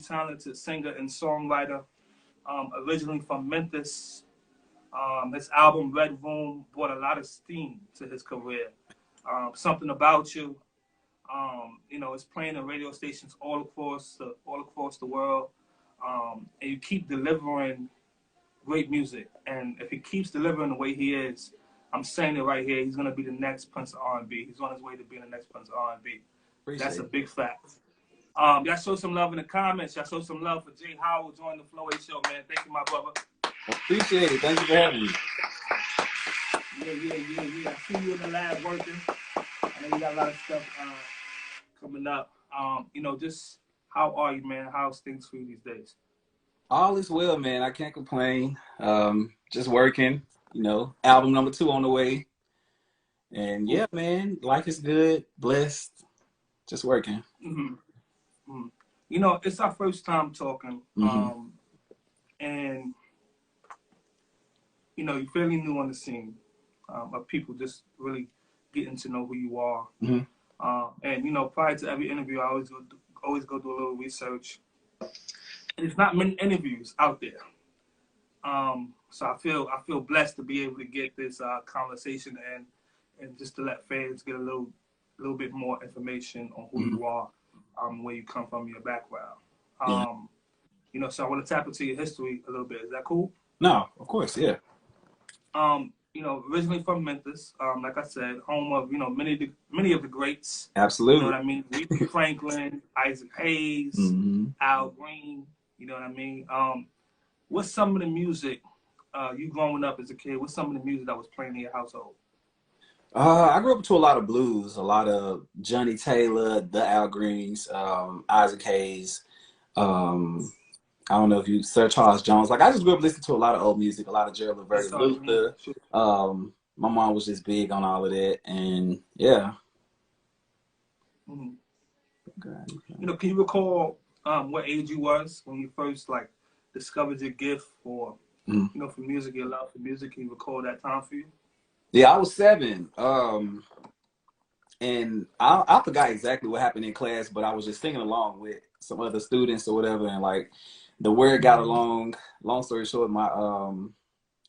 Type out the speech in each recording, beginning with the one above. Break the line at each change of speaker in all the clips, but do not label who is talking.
talented singer and songwriter, originally from Memphis. His album Red Room brought a lot of steam to his career. Something About You, it's playing in radio stations all across the world. And you keep delivering great music. And if he keeps delivering the way he is, I'm saying it right here, he's gonna be the next Prince of R&B. He's on his way to being the next Prince of R&B. That's a big fact. Y'all show some love in the comments. Y'all show some love for J.Howell joining the FloWay show, man. Thank you, my brother.
Appreciate it. Thank you for having me.
Yeah. I see you in the lab working. I know you got a lot of stuff coming up. Just how are you, man? How's things for you these days?
All is well, man. I can't complain. Just working, album number 2 on the way. And yeah, man, life is good, blessed, just working.
It's our first time talking. And, you're fairly new on the scene of people just really getting to know who you are. And, prior to every interview, I always go do a little research. And there's not many interviews out there. So I feel blessed to be able to get this conversation and just to let fans get a little bit more information on who you are, where you come from, your background. So I want to tap into your history a little bit. Is that cool?
No, of course, yeah.
Originally from Memphis, like I said, home of many of the greats.
Absolutely.
You know what I mean? Aretha Franklin, Isaac Hayes, Al Green. You know what I mean? What's some of the music you growing up as a kid? What's some of the music that was playing in your household?
I grew up to a lot of blues, a lot of Johnny Taylor, the Al Greens, Isaac Hayes. I don't know if you Sir Charles Jones. Like I just grew up listening to a lot of old music, a lot of Gerald Levert, Luther. My mom was just big on all of that, and yeah.
Can you recall what age you was when you first discovered your gift for for music, your love for music? Can you recall that time for you?
Yeah, I was 7. And I forgot exactly what happened in class, but I was just singing along with some other students or whatever, and the word got along. Long story short, my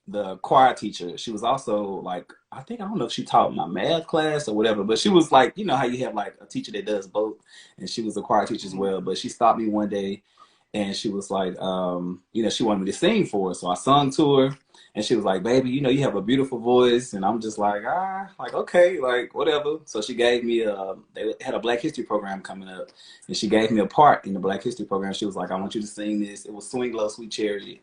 the choir teacher, she was also I don't know if she taught my math class or whatever, but she was how you have a teacher that does both, and she was a choir teacher as well. But she stopped me one day, and she was she wanted me to sing for her, so I sung to her. And she was like, baby, you have a beautiful voice. And I'm just okay, whatever. So she gave me they had a Black History program coming up. And she gave me a part in the Black History program. She was like, I want you to sing this. It was Swing Low, Sweet Charity.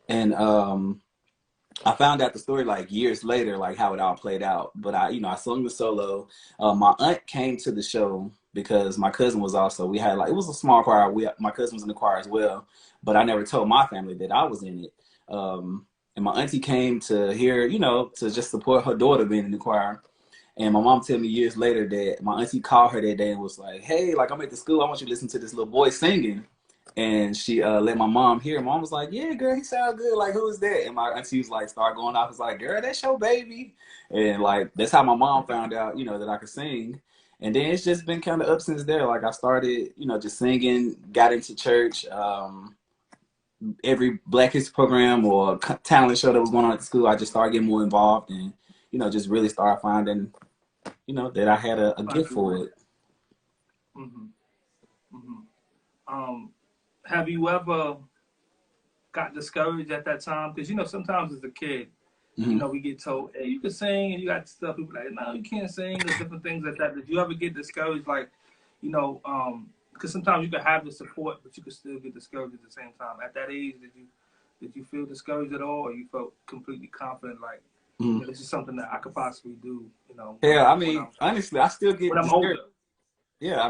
And I found out the story years later, how it all played out. But I sung the solo. My aunt came to the show because my cousin was also, we had it was a small choir. My cousin was in the choir as well. But I never told my family that I was in it. And my auntie came to here, to just support her daughter being in the choir. And my mom told me years later that my auntie called her that day and was like, hey, I'm at the school. I want you to listen to this little boy singing. And she let my mom hear. Mom was like, yeah, girl, he sounds good. Who is that? And my auntie was start going off. I was like, girl, that's your baby. And that's how my mom found out, that I could sing. And then it's just been kind of up since there. I started, just singing, got into church. Every Black History program or talent show that was going on at the school, I just started getting more involved and, just really started finding, that I had a gift for it.
Have you ever got discouraged at that time? Because, sometimes as a kid, we get told, hey, you can sing, and you got stuff. People no, you can't sing. There's different things like that. Did you ever get discouraged? Because sometimes you can have the support, but you can still get discouraged at the same time. At that age, did you feel discouraged at all, or you felt completely confident, this is something that I could possibly do?
Yeah, honestly, I still get
when I'm
discouraged.
older.
Yeah,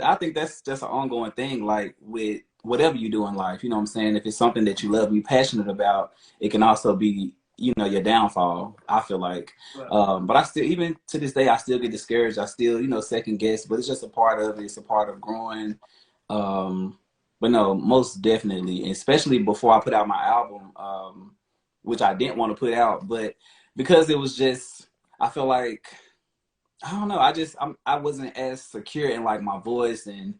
I think that's just an ongoing thing, with whatever you do in life. You know what I'm saying? If it's something that you love, you're passionate about, it can also be, your downfall, I feel like.
Right.
But I still, even to this day, I still get discouraged. I still, second guess, but it's just a part of it. It's a part of growing. But no, most definitely, especially before I put out my album, which I didn't want to put out, but because it was just, I feel like, I don't know, I wasn't as secure in my voice and,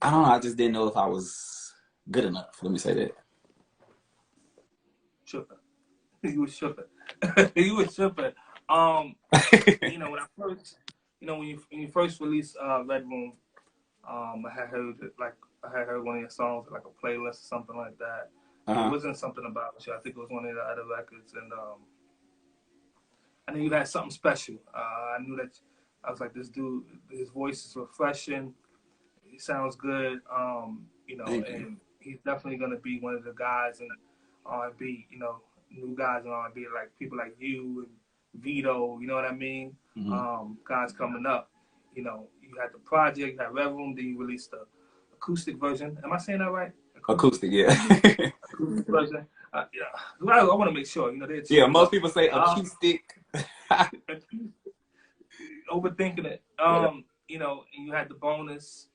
I don't know. I just didn't know if I was good enough. Let me say that.
Tripping. You was tripping. You was tripping. You know, when I first, you know, when you first released Red Room, I had heard it, like I had heard one of your songs, like a playlist or something like that. It
Uh-huh.
wasn't something about you. I think it was one of the other records, and I knew you had something special. I knew that I was like, this dude, his voice is refreshing. He sounds good. You know,
Thank you.
and he's definitely gonna be one of the guys in R&B. You know, new guys in R&B, like people like you and Vito. You know what I mean?
Mm-hmm.
Guys coming up. You know, you had the project, you had Red Room, then you released the acoustic version. Am I saying that right?
Acoustic, yeah.
Acoustic version. Yeah, I want to make sure. You know, they
Yeah,
check me
most
up.
people say acoustic.
Overthinking it.
Yeah.
You know, and you had the bonus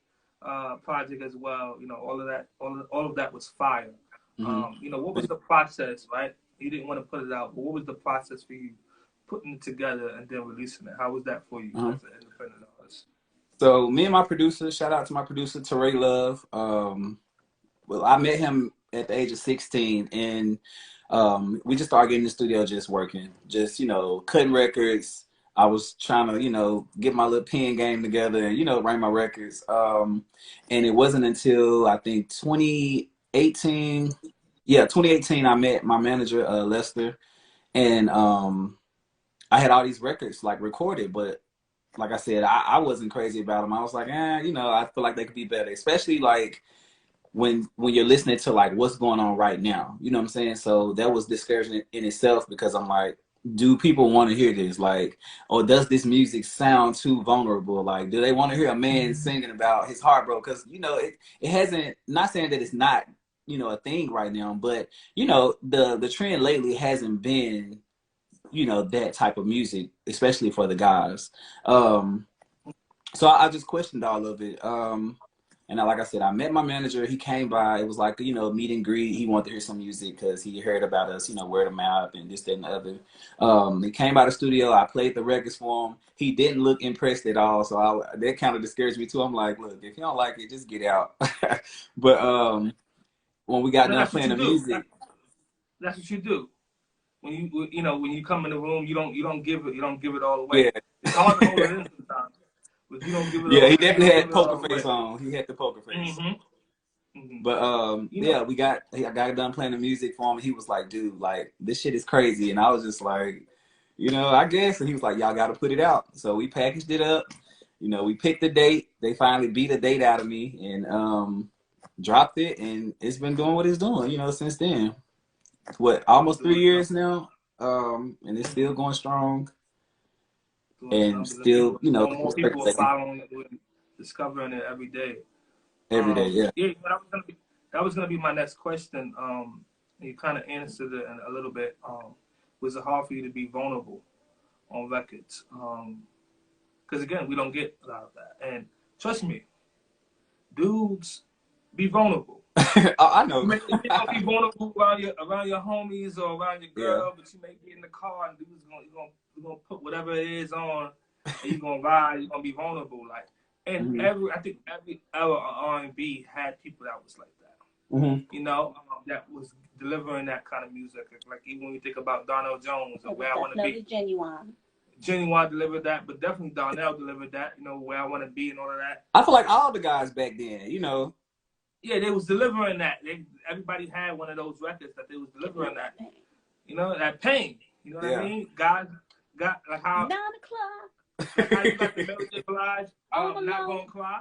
project as well. You know, all of that, all of that was fire.
Mm-hmm.
You know, what was the process, right? You didn't want to put it out, but what was the process for you putting it together and then releasing it? How was that for you
Uh-huh.
as an independent artist?
So me and my producer, shout out to my producer, Teray Love. Well, I met him at the age of 16, and we just started getting in the studio, just working, just, you know, cutting records. I was trying to, you know, get my little pen game together and, you know, write my records. And it wasn't until I think 2018, yeah, 2018, I met my manager, Lester, and I had all these records like recorded, but like I said, I wasn't crazy about them. I was like, you know, I feel like they could be better, especially like when you're listening to like what's going on right now. You know what I'm saying? So that was discouraging in itself because I'm like, do people want to hear this? Like, or does this music sound too vulnerable? Like, do they want to hear a man singing about his heart, bro? Because you know, it hasn't. Not saying that it's not, you know, a thing right now, but you know, the trend lately hasn't been, you know, that type of music, especially for the guys. Um, so I just questioned all of it. And like I said, I met my manager. He came by. It was like, you know, meet and greet. He wanted to hear some music because he heard about us, you know, word of mouth and this, that, and the other. He came by the studio. I played the records for him. He didn't look impressed at all. So that kind of discouraged me too. I'm like, look, if you don't like it, just get out. But when we got
No,
done
that's what
playing
you
the
do.
music,
That's what you do. When you know, when you come in the room, you don't give it all away.
yeah,
It's hard to hold it in sometimes, but you don't give it
yeah,
all.
he
You
definitely
don't give
had
it
poker
all
face
away.
on. He had the poker face.
Mm-hmm.
But
You know,
yeah, I got done playing the music for him. He was like, dude, like this shit is crazy. And I was just like, you know, I guess. And he was like, y'all got to put it out. So we packaged it up. You know, we picked the date. They finally beat a date out of me and dropped it. And it's been doing what it's doing, you know, since then. What, almost
doing
3 years
numbers,
now? And it's still going strong
doing
and
numbers, and
still,
people,
you know,
more and more people are
circulating
following it, and discovering it every day.
every day. Yeah.
Yeah, that was gonna be my next question. You kind of answered it in a little bit. Was it hard for you to be vulnerable on records? Because again, we don't get a lot of that. And trust me, dudes, be vulnerable.
I know.
You may not be vulnerable around your homies or around your
Yeah.
girl, but you may get in the car and dudes you're gonna put whatever it is on, and you're gonna ride. You're gonna be vulnerable, like. And
Hmm.
I think every era of R&B had people that was like that.
Hmm.
You know, that was delivering that kind of music. Like even when you think about Darnell Jones and Where I Want to Be,
Genuine.
Genuine delivered that, but definitely Darnell delivered that. You know, Where I Want to Be and all of that.
I feel like all the guys back then, you know,
Yeah, they was delivering that. Everybody had one of those records that they was delivering that. You know, that pain. You know what I
yeah.
mean? God got like how
9 o'clock.
like how you got the Mary J. Blige,
All
Not
alone.
Gonna Cry.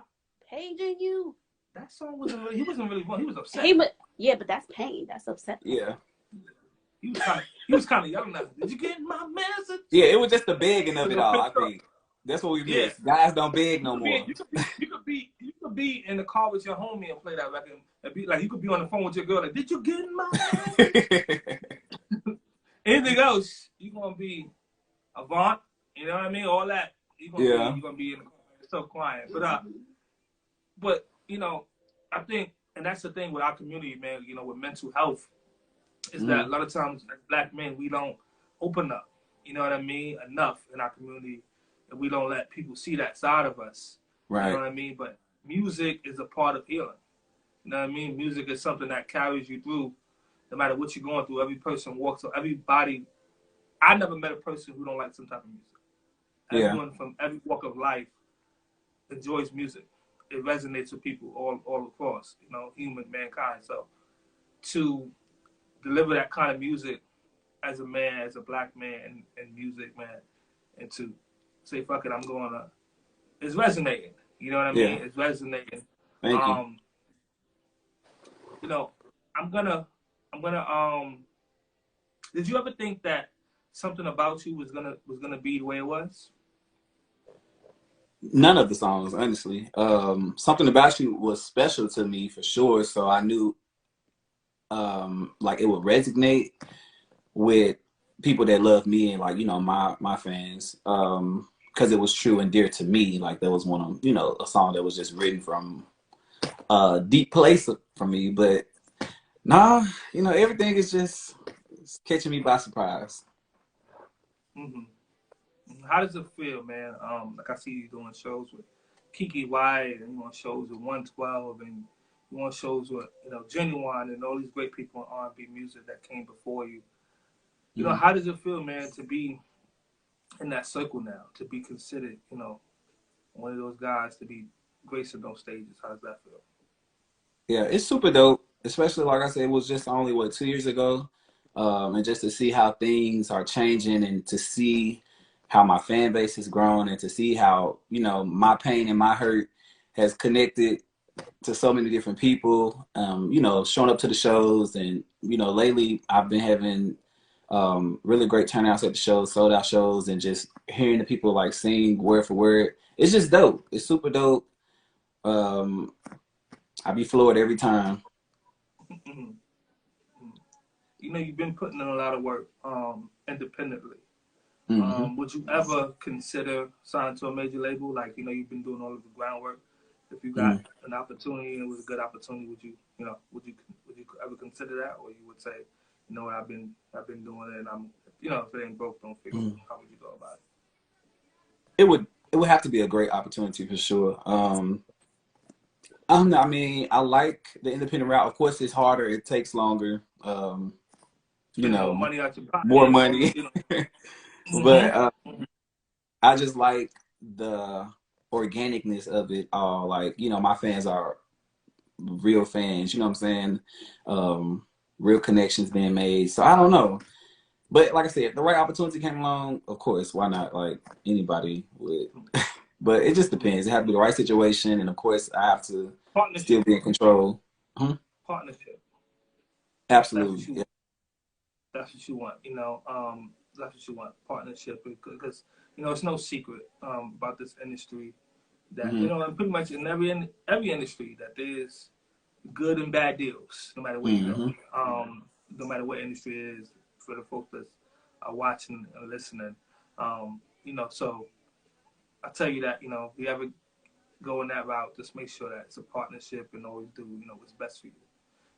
Paging you.
That song wasn't really. He wasn't really. He was upset.
Yeah, but that's pain. That's upset.
Yeah.
He was kind of young now. Did you get my message?
Yeah, it was just the begging of
You
it
know,
all, I
pissed off.
think. That's what we
Yeah.
missed. Guys don't beg no
You
more.
could be in the car with your homie and play that record and be like, you could be on the phone with your girl like, did you get my message? Anything else, you're gonna be avant, you know what I mean? All that. You're gonna be in the car yourself crying. But you know, I think, and that's the thing with our community, man, you know, with mental health, is that a lot of times as black men we don't open up, you know what I mean, enough in our community, and we don't let people see that side of us.
Right.
You know what I mean? But music is a part of healing. You know what I mean? Music is something that carries you through, no matter what you're going through. Every person walks, or everybody. I never met a person who don't like some type of music.
Yeah.
Everyone from every walk of life enjoys music. It resonates with people all across, you know, human mankind. So to deliver that kind of music as a man, as a black man in music, man, and to say fuck it, I'm going to. It's resonating. You know what I
Yeah.
mean? It's resonating.
Thank you.
You know, I'm gonna. Did you ever think that something about you was gonna be the way it was?
None of the songs, honestly. Something About You was special to me for sure. So I knew like it would resonate with people that love me and like, you know, my fans. Because it was true and dear to me. Like there was one of, you know, a song that was just written from a deep place for me. But nah, you know, everything is just it's catching me by surprise.
Hmm. How does it feel, man? Like I see you doing shows with Kiki White, and you on shows with 112, and you on shows with Genuine, and all these great people in R&B music that came before you. You know,
Mhm.
how does it feel, man, to be in that circle now, to be considered, one of those guys to be gracing those stages? How does that feel?
Yeah, it's super dope. Especially like I said, it was just only what 2 years ago, and just to see how things are changing, and to see how my fan base has grown, and to see how you know my pain and my hurt has connected to so many different people. You know, showing up to the shows, and you know, lately I've been having really great turnouts at the shows, sold out shows, and just hearing the people like sing word for word. It's just dope. It's super dope. Um, I be floored every time.
Mhm. You've been putting in a lot of work independently.
Hmm.
Would you ever consider signing to a major label? Like, you've been doing all of the groundwork. If you got
Mm.
an opportunity and it was a good opportunity, would you ever consider that, or you would say, what, I've been doing it, and if it ain't broke, don't fix it.
Mm.
How would you go about it?
It would have to be a great opportunity for sure. I don't know. I mean, I like the independent route. Of course, it's harder. It takes longer. You
Spending more
know,
money out your
more
pocket, all
money. But
hmm
I just like the organicness of it all. Like, you know, my fans are real fans. You know what I'm saying? Um, Real connections being made. So I don't know. But like I said, if the right opportunity came along, of course, why not? Like anybody would. But it just depends. It has to be the right situation, and of course, I have to still
Partnership,
be in control. Hmm.
partnership. That's what
Absolutely.
you
Yeah.
want. That's what you want. That's what you want. Partnership, because it's no secret about this industry that
Hmm.
and pretty much in every industry that there's good and bad deals, no matter where you go.
Hmm.
No matter what industry it is, for the folks that are watching and listening. So I tell you that if you ever go in that route, just make sure that it's a partnership and always do what's best for you.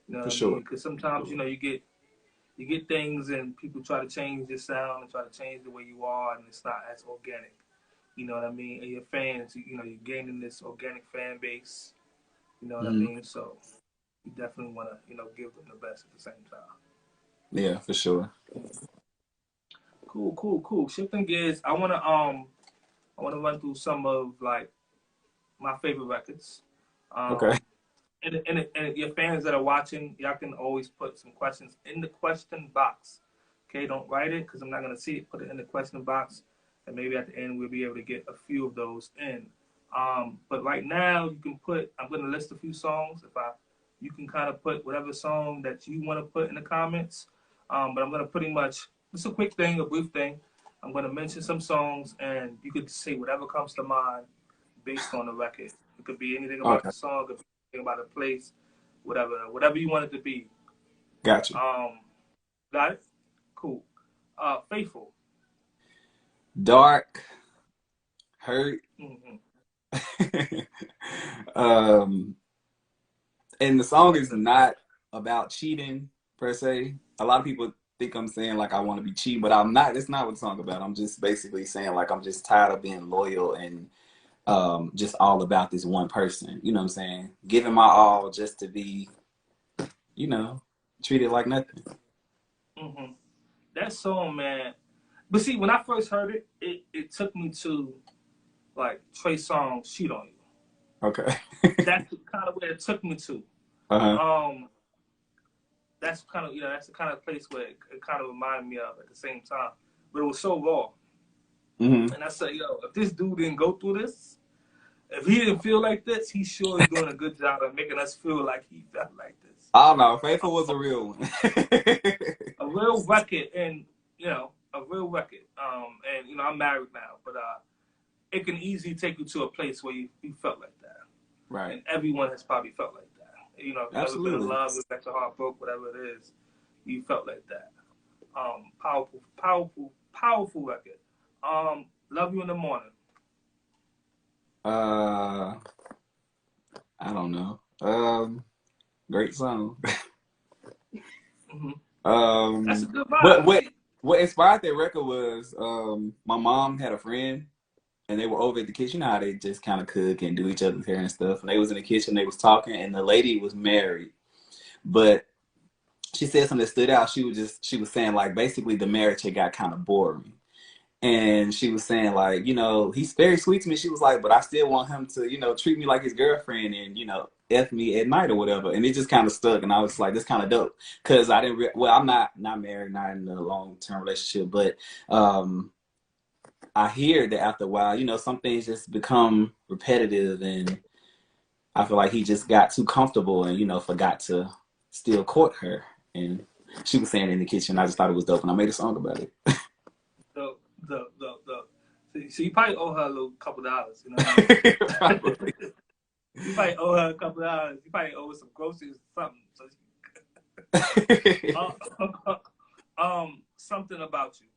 You know
For
what I mean?
sure.
Because sometimes you get things and people try to change your sound and try to change the way you are, and it's not as organic. You know what I mean? And your fans, you're gaining this organic fan base. You know what I
Hmm.
mean? So you definitely want to, give them the best at the same time.
Yeah, for sure.
Cool, cool, cool. Shifting gears, I wanna run through some of like my favorite records.
Okay.
Um, and your fans that are watching, y'all can always put some questions in the question box. Okay, don't write it because I'm not gonna see it. Put it in the question box, and maybe at the end we'll be able to get a few of those in. But right now you can put. I'm gonna list a few songs. You can kind of put whatever song that you want to put in the comments. But I'm gonna pretty much. It's a quick thing, a brief thing. I'm gonna mention some songs, and you could say whatever comes to mind based on the record. It could be anything about
Okay.
the song, it could be anything about the place, whatever you want it to be.
Gotcha.
Um, got it? Cool. Faithful.
Dark, hurt.
Mm-hmm.
um, and the song
Like
is
the
not about cheating per se. A lot of people think I'm saying like I want to be cheating, but I'm not. It's not what the song about. I'm just basically saying like I'm just tired of being loyal and just all about this one person. You know what I'm saying? Giving my all just to be, you know, treated like nothing.
Mm-hmm. That song, man. But see, when I first heard it, it took me to like Trey Songz "Cheat on You."
Okay.
That's the kind of where it took me to.
Uh-huh.
That's kind of that's the kind of place where it kind of reminded me of at the same time. But it was so raw,
Mm-hmm.
and I said, yo, if this dude didn't go through this, if he didn't feel like this, he sure is doing a good job of making us feel like he felt like this.
Oh no, Faithful was a real one.
A real record, and a real record. And I'm married now, but it can easily take you to a place where you felt like that.
Right.
And everyone has probably felt like that. If you've ever been in love, if got your heart broke, whatever it is, you felt like that. Powerful, powerful, powerful record. Love You in the Morning.
I don't know. Great song.
That's a good vibe.
What inspired that record was my mom had a friend and they were over at the kitchen. You know how they just kind of cook and do each other's hair and stuff. And they was in the kitchen, they was talking, and the lady was married. But she said something that stood out. She was saying like basically the marriage had got kind of boring. And she was saying like, he's very sweet to me. She was like, but I still want him to, treat me like his girlfriend and, F me at night or whatever. And it just kind of stuck. And I was like, this kind of dope. Cause I didn't, I'm not married, not in a long-term relationship, but, I hear that after a while, some things just become repetitive, and I feel like he just got too comfortable and, forgot to still court her. And she was saying in the kitchen, I just thought it was dope, and I made a song about it.
So you probably owe her a little couple dollars, you know what I mean?
Probably.
You probably owe her a couple dollars. You probably owe her some groceries or something. Something about you.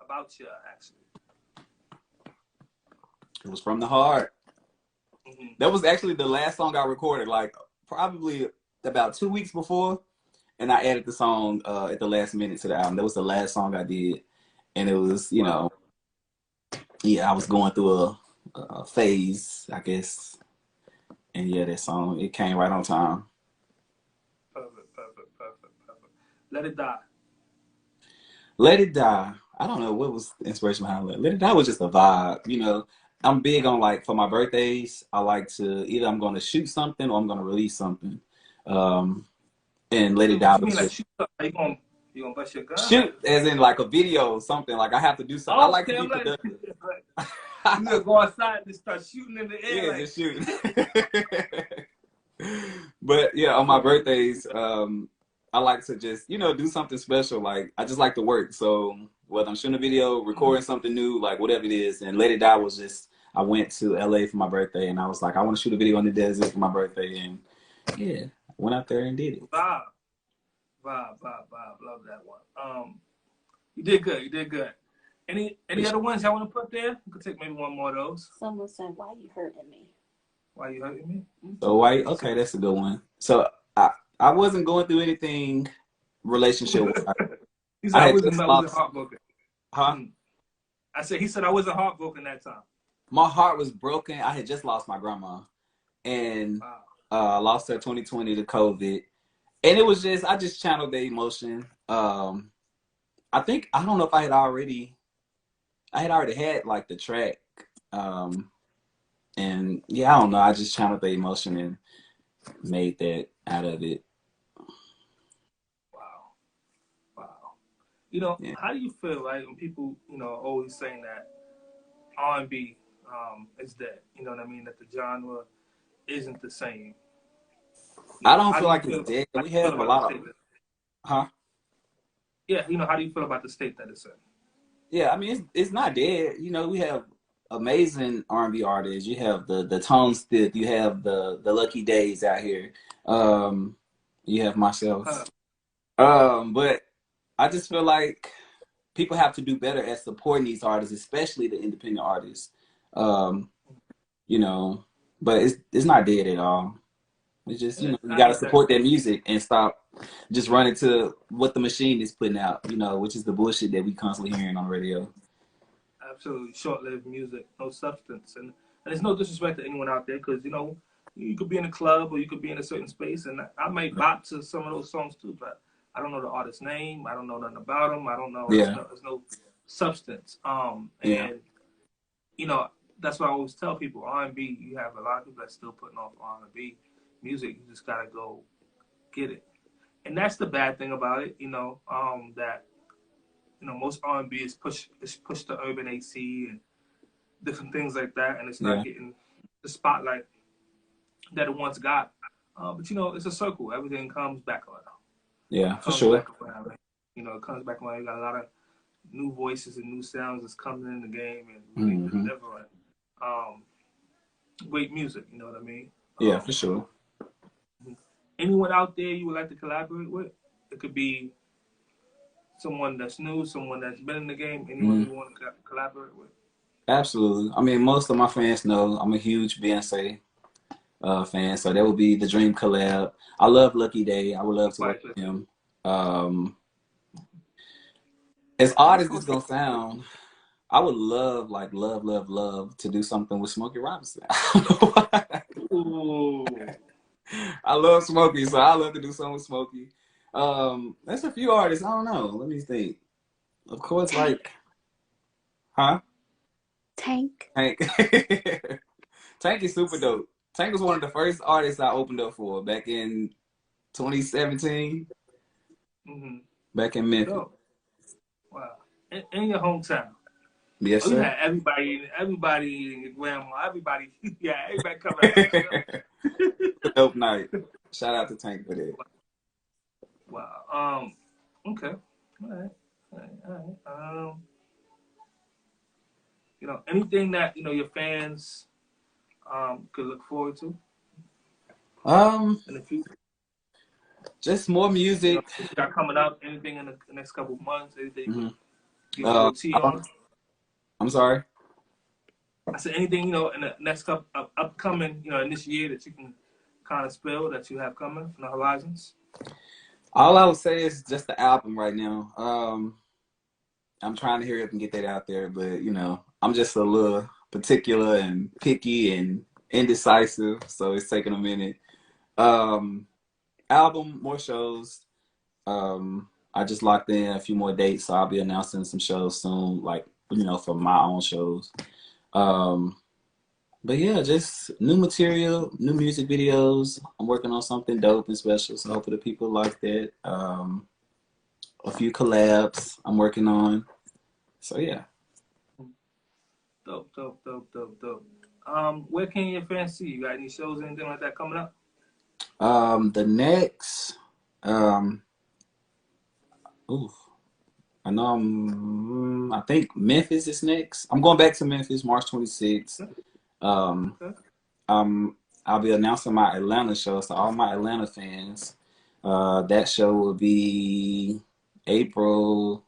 About you, actually.
It was from the heart.
Mm-hmm.
That was actually the last song I recorded, like probably about 2 weeks before, and I added the song at the last minute to the album. That was the last song I did, and it was, I was going through a phase, I guess, and that song, it came right on time.
Perfect. Let It Die.
Let It Die. I don't know what was the inspiration behind Let It Die. Was just a vibe, I'm big on, like, for my birthdays, I like to, either I'm going to shoot something or I'm going to release something. And Let It Die was
like
just...
shoot up? You gonna bust your gun?
Shoot, as in, like, a video or something. Like, I have to do something. I like to be productive.
You gonna go outside and start shooting in the air.
Yeah, just shooting. But, yeah, on my birthdays, I like to just, do something special. Like, I just like to work. So whether I'm shooting a video, recording something new, like whatever it is. And Let It Die was just, I went to LA for my birthday, and I was like, I want to shoot a video in the desert for my birthday. And yeah, went out there and did it.
Vibe. Love that one. You did good. Any other ones y'all want to put there? You could take maybe one more of those.
Someone said, "Why you hurting me?"
Why you hurting me?
So okay, that's a good one. So I wasn't going through anything relationship.
He said I wasn't heartbroken.
Huh?
I said he said I wasn't heartbroken that time.
My heart was broken. I had just lost my grandma, and lost her 2020 to COVID, and it was just I just channeled the emotion. I don't know if I had already had like the track. And yeah, I don't know. I just channeled the emotion and made that out of it.
Wow. How do you feel, right, when people, always saying that R&B is dead? You know what I mean? That the genre isn't the same.
I don't feel like it's dead. We have a lot of... Huh?
Yeah, how do you feel about the state that it's in?
Yeah, I mean, it's not dead. We have amazing R&B artists. You have the Tone Stith. You have the Lucky Days out here. You have myself. But I just feel like people have to do better at supporting these artists, especially the independent artists. But it's not dead at all. It's just, you got to support their music and stop just running to what the machine is putting out, which is the bullshit that we constantly hearing on the radio.
Absolutely. Short-lived music, no substance. And there's no disrespect to anyone out there, because, you know, you could be in a club or you could be in a certain space, and I might bop to some of those songs too, but I don't know the artist's name. I don't know nothing about them. I don't know.
Yeah.
There's no substance.
Yeah.
And you know, that's what I always tell people. R&B, you have a lot of people that's still putting off R&B music. You just gotta go get it. And that's the bad thing about it, you know, that, you know, most R&B is pushed to urban AC and different things like that, and it's not getting the spotlight that it once got. But you know, it's a circle. Everything comes back around.
Yeah, for sure.
You know, it comes back around. You got a lot of new voices and new sounds that's coming in the game and really delivering great music. You know what I mean?
Yeah, for sure.
Anyone out there you would like to collaborate with? It could be someone that's new, someone that's been in the game. Anyone you want to collaborate with?
Absolutely. I mean, most of my fans know I'm a huge Beyonce fan, so that would be the dream collab. I love Lucky Day. I would love to work with him. As odd as this gonna sound, I would love, like, love to do something with Smokey Robinson.
Ooh.
I love Smokey, so I love to do something with Smokey. There's a few artists. I don't know. Let me think. Of course, like, huh?
Tank.
Tank. Tank is super dope. Tank was one of the first artists I opened up for back in 2017. Back in Memphis.
Dope. Wow. In your hometown.
Yes, sir.
You had everybody in your grandma, everybody coming out.
Dope night. Shout out to Tank for that.
Wow. Okay. All right. You know, anything that, you know, your fans could look forward to in the future?
Just more music.
You know, got coming up, anything in the next couple of months, anything you can tea on?
I'm sorry?
I said anything, you know, in the next couple upcoming, you know, in this year that you can kind of spill that you have coming on the horizons?
All I would say is just the album right now. I'm trying to hurry up and get that out there, but, you know, I'm just a little particular and picky and indecisive, so it's taking a minute. Album, more shows. I just locked in a few more dates, so I'll be announcing some shows soon, like, you know, for my own shows. But yeah, just new material, new music videos. I'm working on something dope and special, so hopefully people like that. A few collabs I'm working on. So yeah.
Dope. Where can your fans see you? Got any shows, anything like that coming up?
The next, I know I think Memphis is next. I'm going back to Memphis March 26th. I'll be announcing my Atlanta show, so all my Atlanta fans, that show will be April.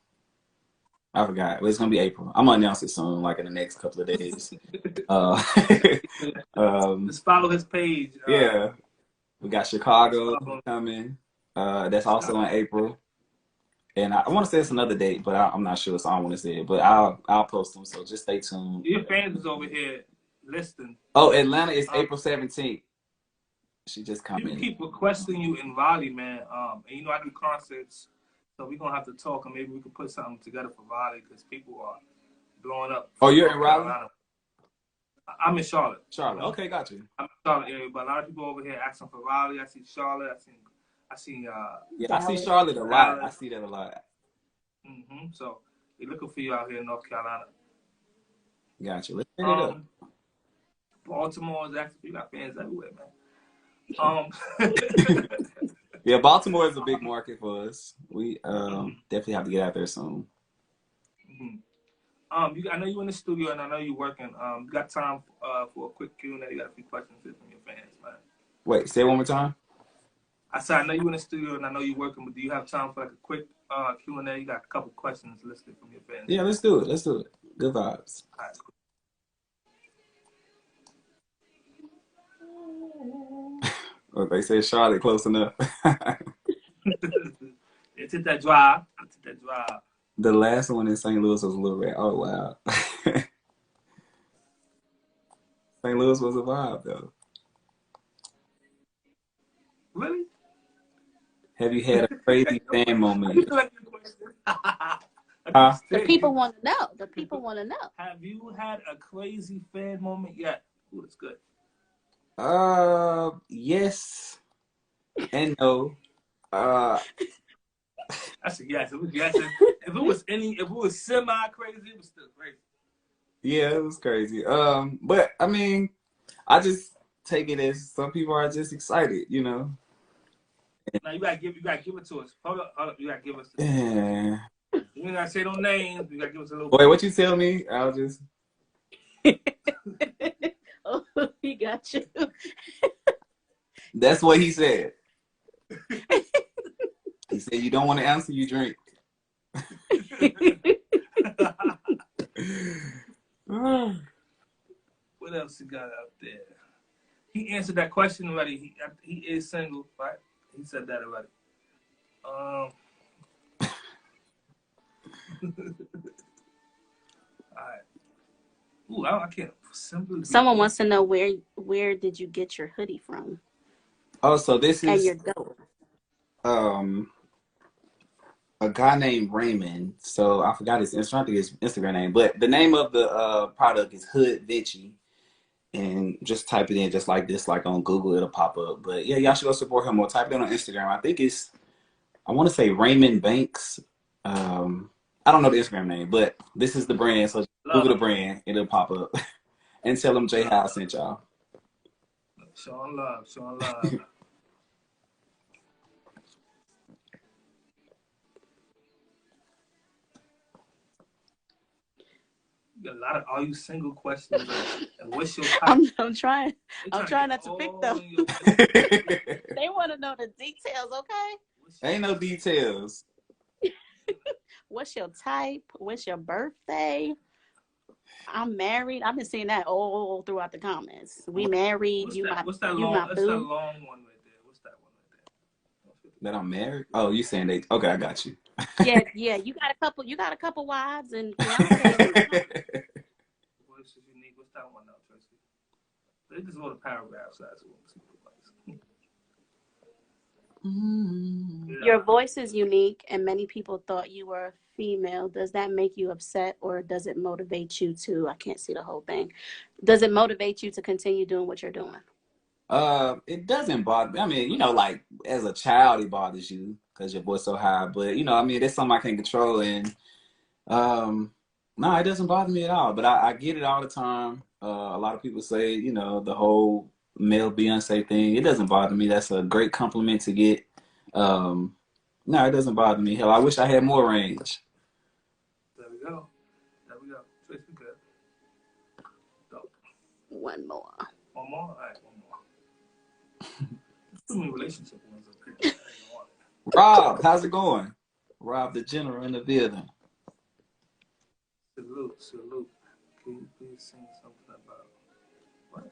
I forgot. Well, it's gonna be April. I'm gonna announce it soon, like in the next couple of days.
Just follow his page.
Yeah, we got Chicago coming. That's also in April. And I want to say it's another date, but I'm not sure, so I don't want to say it. But I'll post them, so just stay tuned.
Your fans is over here listening.
Oh, Atlanta is April 17th. She just coming.
People keep requesting you in Raleigh, man. And you know I do concerts, so we're gonna have to talk, and maybe we could put something together for Raleigh because people are blowing up.
Oh, you're in Raleigh?
I'm in Charlotte.
Charlotte. Okay, got you.
I'm in Charlotte area, but a lot of people over here asking for Raleigh. I see Charlotte. I see
yeah, I see Charlotte a lot. I see that a lot.
So we're looking for you out here in North Carolina.
Gotcha. Let's hit it up.
Baltimore is actually, you got fans everywhere, man.
Yeah, Baltimore is a big market for us. We definitely have to get out there soon.
I know you're in the studio and I know you're working. You got time for a quick Q&A? You got a few questions from your fans, man.
Wait, say it one more time. I
said I know you're in the studio and I know you're working, but do you have time for like a quick Q&A? You got a couple questions listed from your fans.
Yeah, let's do it. Good vibes.
All right, cool.
Well, they say Charlotte close enough.
It's at that drive.
The last one in St. Louis was a little red. Oh, wow. St. Louis was a vibe though.
Really?
Have you had a crazy fan
I
moment
need
yet?
to like your question. I
Huh?
just
The
did.
people want to know. The people want to know.
Have you had a crazy fan moment yet? Ooh, that's good.
Yes and no. Uh,
That's a yes. It was yes. If it was semi crazy, it was still crazy.
yeah, it was crazy. But I mean, I just take it as some people are just excited, you know.
Now you gotta give it to us. Hold up. You gotta give us.
Yeah.
You ain't gotta say no names. You gotta give us a little.
Wait, what you tell me? I'll just.
Oh, he got you.
That's what he said. He said you don't want to answer, you drink.
What else you got out there? He answered that question already. He is single, right? He said that already. All right. Ooh, I can't simply be
Someone
honest.
wants to know where did you get your hoodie from
Oh, so this
and
is
your dope.
um a guy named Raymond. So I forgot his trying to get his Instagram name, but the name of the product is Hood Vinci. And just type it in just like this, like on Google, it'll pop up. But yeah, y'all should go support him or type it in on Instagram. I think I want to say Raymond Banks. I don't know the Instagram name, but this is the brand. So Google the
Love.
brand, it'll pop up. And tell them J.Howell sent y'all.
Showing love. Showing love. You got a lot of are you single questions and what's your type?
I'm trying. I'm trying not to pick them. They want to know the details, okay?
Ain't no details.
What's your type? What's your birthday? I'm married. I've been seeing that all throughout the comments. We married.
What's that
you
long?
my
What's that
boo.
long one right there? What's that one right
That I'm married? Oh, you saying they? Okay, I got you.
Yeah. You got a couple. You got a couple wives and fiancés.
Voice is unique. What's that one now, Tracy? They just wrote a paragraph, so that's what
Your voice is unique, and many people thought you were female. Does that make you upset, or does it motivate you to? I can't see the whole thing. Does it motivate you to continue doing what you're doing?
It doesn't bother me. I mean, you know, like as a child, it bothers you because your voice so high. But you know, I mean, it's something I can control, and no, it doesn't bother me at all. But I get it all the time. A lot of people say, you know, the whole male Beyonce thing. It doesn't bother me. That's a great compliment to get. Um, no, it doesn't bother me. Hell, I wish I had more range.
There we go. There we go. Tracy, good. Dope.
One more.
One more? All right, one more. Too many relationship ones up here.
Rob, how's it going? Rob the General in the building.
Salute. Can you please sing something about what?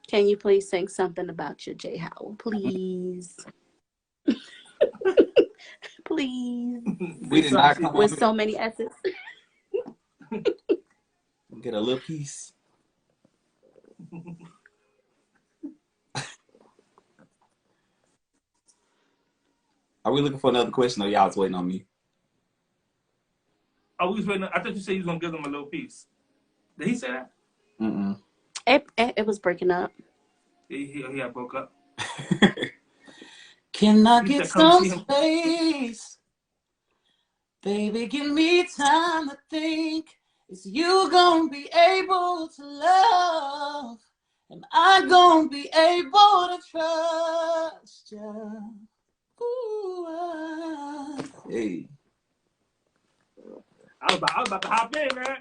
Can you please sing something about your J.Howell? Please. Please.
We did not come
With
on
so many S's.
here. Get a little piece. Are we looking for another question or y'all was waiting on me?
Oh, we was waiting. I thought you said you was gonna give them a little piece. Did he say that?
Mm-mm.
It was breaking up.
He broke up.
Can I
He
get
said, "Come
some
see him."
space? Baby, give me time to think. Is you gonna be able to love? Am I gonna be able to trust you? Ooh, hey.
I was about to hop in, man.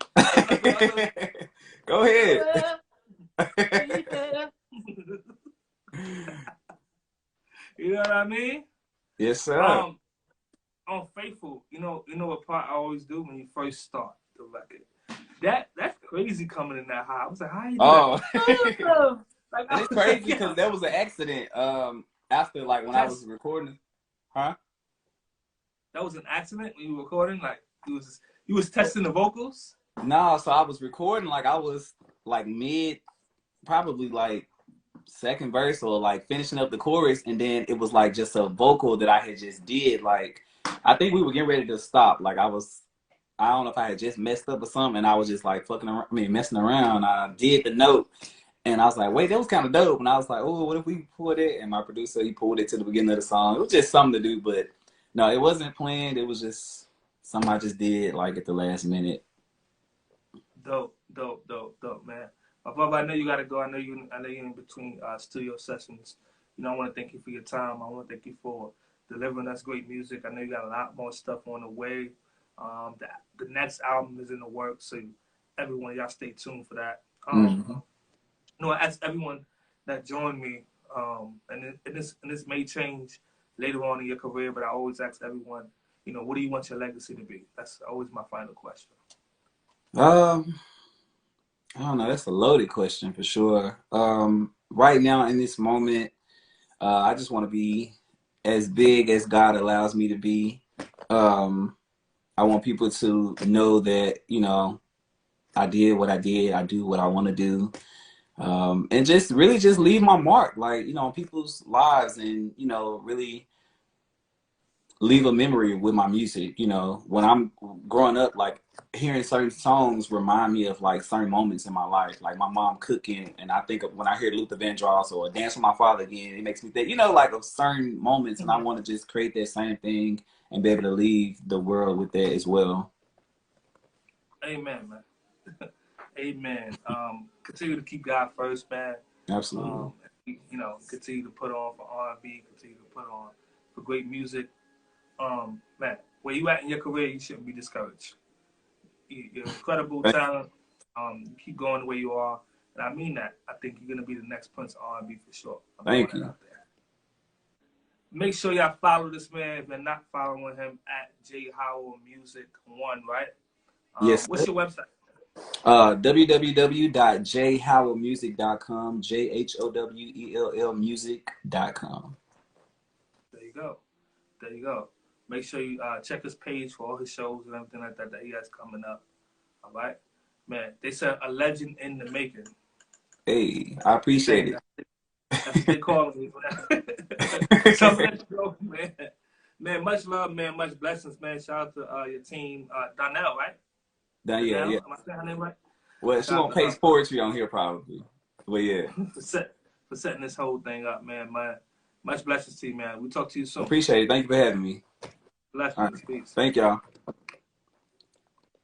Go ahead.
You know what I mean?
Yes, sir.
On Faithful, you know what part I always do when you first start the record. That's crazy coming in that high. I was like, how you do that? Like,
And it's crazy because that was an accident. After like when I was recording, huh?
That was an accident when you were recording. Like you was testing the vocals.
No, so I was recording like I was like mid probably like second verse or like finishing up the chorus, and then it was like just a vocal that I had just did. Like I think we were getting ready to stop. Like I don't know if I had just messed up or something, and I was just like fucking around, messing around. I did the note, and I was like, wait, that was kind of dope. And I was like, oh, what if we pulled it? And my producer, he pulled it to the beginning of the song. It was just something to do, but no, it wasn't planned. It was just something I just did like at the last minute.
Dope, man. Brother, I know you gotta go. I know you're in between studio sessions. You know, I want to thank you for your time. I want to thank you for delivering us great music. I know you got a lot more stuff on the way. The next album is in the works, so everyone, y'all stay tuned for that. You know, I ask everyone that joined me, and this may change later on in your career, but I always ask everyone, you know, what do you want your legacy to be? That's always my final question.
I don't know. That's a loaded question for sure. Right now in this moment, I just want to be as big as God allows me to be. I want people to know that, you know, I did what I did. I do what I want to do. And just really just leave my mark, like, you know, on people's lives, and, you know, really leave a memory with my music. You know, when I'm growing up, like hearing certain songs remind me of like certain moments in my life, like my mom cooking, and I think of when I hear Luther Vandross or Dance with My Father Again, it makes me think, you know, like of certain moments, and I want to just create that same thing and be able to leave the world with that as well.
Amen, man. Amen. Continue to keep God first, man.
Absolutely.
You know, continue to put on for R&B, continue to put on for great music. Man, where you at in your career, you shouldn't be discouraged. You're incredible talent. You keep going the way you are, and I mean that. I think you're gonna be the next Prince of R&B for sure.
Thank you.
Make sure y'all follow this man if you're not following him at J.Howell Music 1, right?
Yes.
What's your website?
www.jhowellmusic.com. JHOWELL music.com.
There you go. There you go. Make sure you check his page for all his shows and everything like that he has coming up. All right, man. They said a legend in the making.
Hey, I appreciate it.
That's what they call me. So let's go, man. Man, much love, man. Much blessings, man. Shout out to your team, Donnell, right?
Yeah.
Am I saying her name right?
Well, she won't paste poetry on here probably. But yeah.
for setting this whole thing up, man. Much blessings to you, man. We'll talk to you soon.
Appreciate it. Thank you for having me.
Blessings.
Right.
Peace.
Thank y'all.